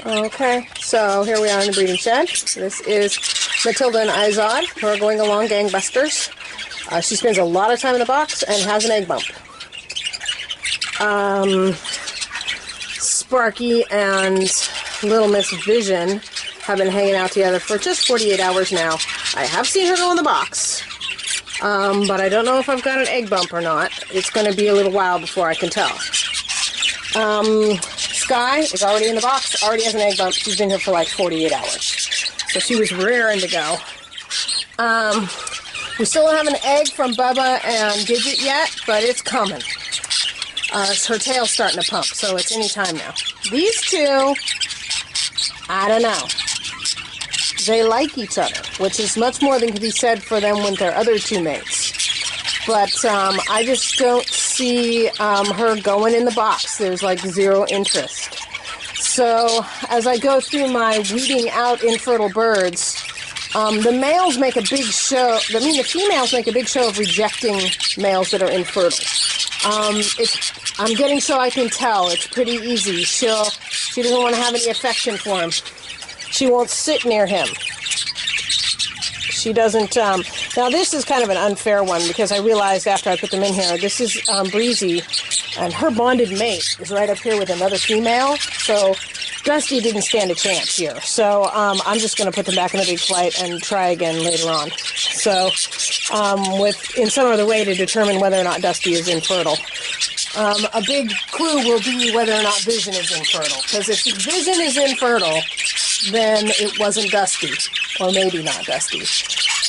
Okay, so here we are in the breeding shed. This is Matilda and Izod, who are going along gangbusters. She spends a lot of time in the box and has an egg bump. Sparky and Little Miss Vision have been hanging out together for just 48 hours now. I have seen her go in the box, but I don't know if I've got an egg bump or not. It's going to be a little while before I can tell. Sky is already in the box, already has an egg bump. She's been here for like 48 hours. So she was raring to go. We still don't have an egg from Bubba and Gidget yet, but it's coming. Her tail's starting to pump, so it's any time now. These two, I don't know. They like each other, which is much more than can be said for them with their other two mates. But I just don't see her going in the box. There's like zero interest. So as I go through my weeding out infertile birds, the males make a big show. I mean, the females make a big show of rejecting males that are infertile. I'm getting so I can tell. It's pretty easy. She doesn't want to have any affection for him. She won't sit near him. She doesn't. Now this is kind of an unfair one because I realized after I put them in here, this is Breezy, and her bonded mate is right up here with another female. So Dusty didn't stand a chance here. So I'm just going to put them back in the big flight and try again later on. So in some other way to determine whether or not Dusty is infertile. A big clue will be whether or not Vision is infertile. Because if Vision is infertile, then it wasn't Dusty. Or maybe not Dusty.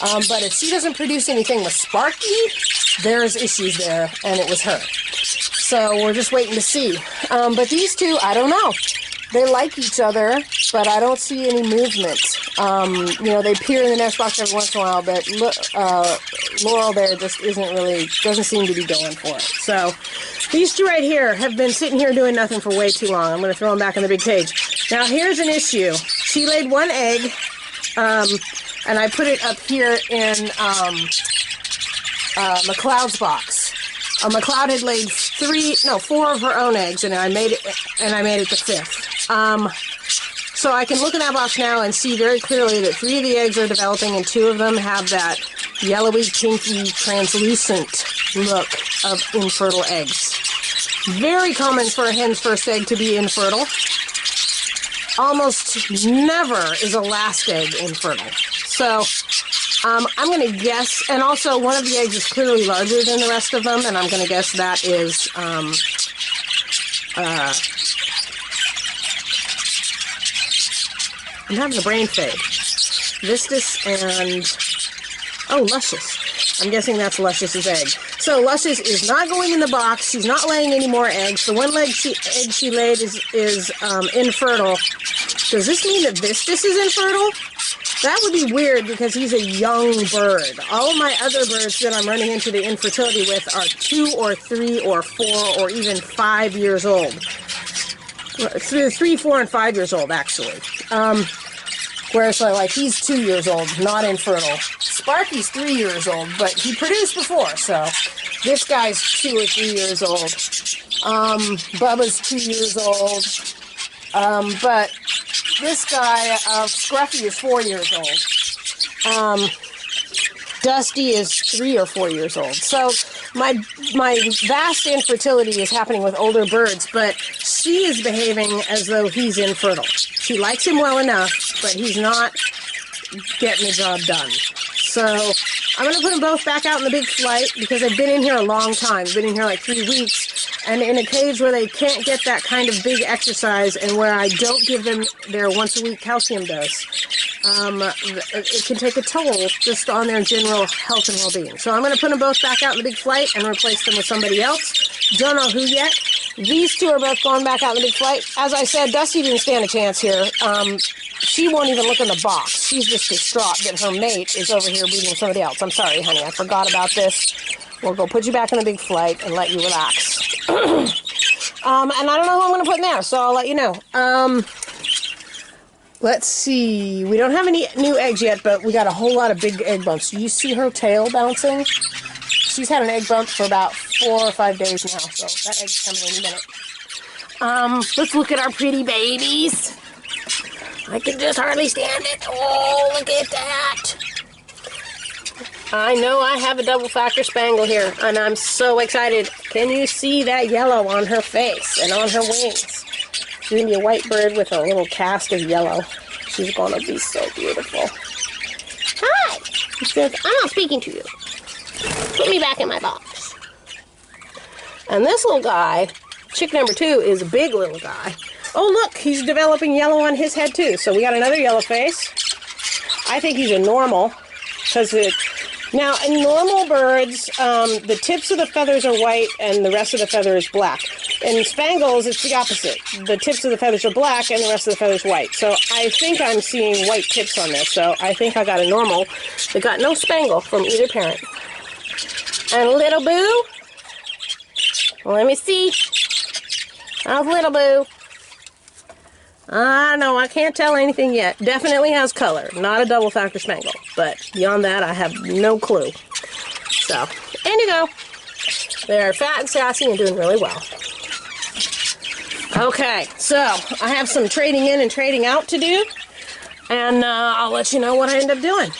But if she doesn't produce anything with Sparky, there's issues there, and it was her. So we're just waiting to see. But these two, I don't know. They like each other, but I don't see any movement. They peer in the nest box every once in a while, but Laurel there just doesn't seem to be going for it. So these two right here have been sitting here doing nothing for way too long. I'm going to throw them back in the big cage. Now here's an issue. She laid one egg, and I put it up here in McLeod's box. McLeod had laid 4 of her own eggs, and I made it the 5th. So I can look in that box now and see very clearly that 3 of the eggs are developing, and 2 of them have that yellowy, pinky, translucent look of infertile eggs. Very common for a hen's first egg to be infertile. Almost never is a last egg infertile. So I'm going to guess, and also one of the eggs is clearly larger than the rest of them, and I'm going to guess that is I'm having a brain fade. Vistus and Luscious. I'm guessing that's Luscious's egg. So Luscious is not going in the box. She's not laying any more eggs. The one egg she laid is infertile. Does this mean that Vistus is infertile? That would be weird because he's a young bird. All of my other birds that I'm running into the infertility with are 2 or 3 or 4 or even 5 years old. 3, 4, and 5 years old, actually. Whereas, like, he's 2 years old, not infertile. Sparky's 3 years old, but he produced before, so this guy's 2 or 3 years old. Bubba's 2 years old. But this guy, Scruffy, is 4 years old. Dusty is 3 or 4 years old. So my vast infertility is happening with older birds, but she is behaving as though he's infertile. She likes him well enough, but he's not getting the job done. So I'm going to put them both back out in the big flight because I've been in here a long time. I've been in here like 3 weeks, and in a cage where they can't get that kind of big exercise and where I don't give them their once-a-week calcium dose, it can take a toll just on their general health and well-being. So I'm going to put them both back out in the big flight and replace them with somebody else. Don't know who yet. These two are both going back out in the big flight. As I said, Dusty didn't stand a chance here. She won't even look in the box. She's just distraught that her mate is over here breeding somebody else. I'm sorry, honey. I forgot about this. We'll go put you back in the big flight and let you relax. And I don't know who I'm going to put in there, so I'll let you know. Let's see. We don't have any new eggs yet, but we got a whole lot of big egg bumps. Do you see her tail bouncing? She's had an egg bump for about 4 or 5 days now, so that egg's coming any minute. Let's look at our pretty babies. I can just hardly stand it. Oh, look at that. I know I have a double factor Spangle here, and I'm so excited. Can you see that yellow on her face and on her wings? She's going to be a white bird with a little cast of yellow. She's going to be so beautiful. Hi! She says, I'm not speaking to you. Put me back in my box. And this little guy, chick number 2, is a big little guy. Oh, look, he's developing yellow on his head, too. So we got another yellow face. I think he's a normal, because now, in normal birds, the tips of the feathers are white and the rest of the feather is black. In Spangles, it's the opposite. The tips of the feathers are black and the rest of the feathers white. So I think I'm seeing white tips on this. So I think I got a normal that got no Spangle from either parent. And Little Boo? Let me see. How's Little Boo? I don't know, I can't tell anything yet. Definitely has color, not a double factor Spangle. But beyond that, I have no clue. So, and you go. They're fat and sassy and doing really well. Okay, so I have some trading in and trading out to do. And I'll let you know what I end up doing.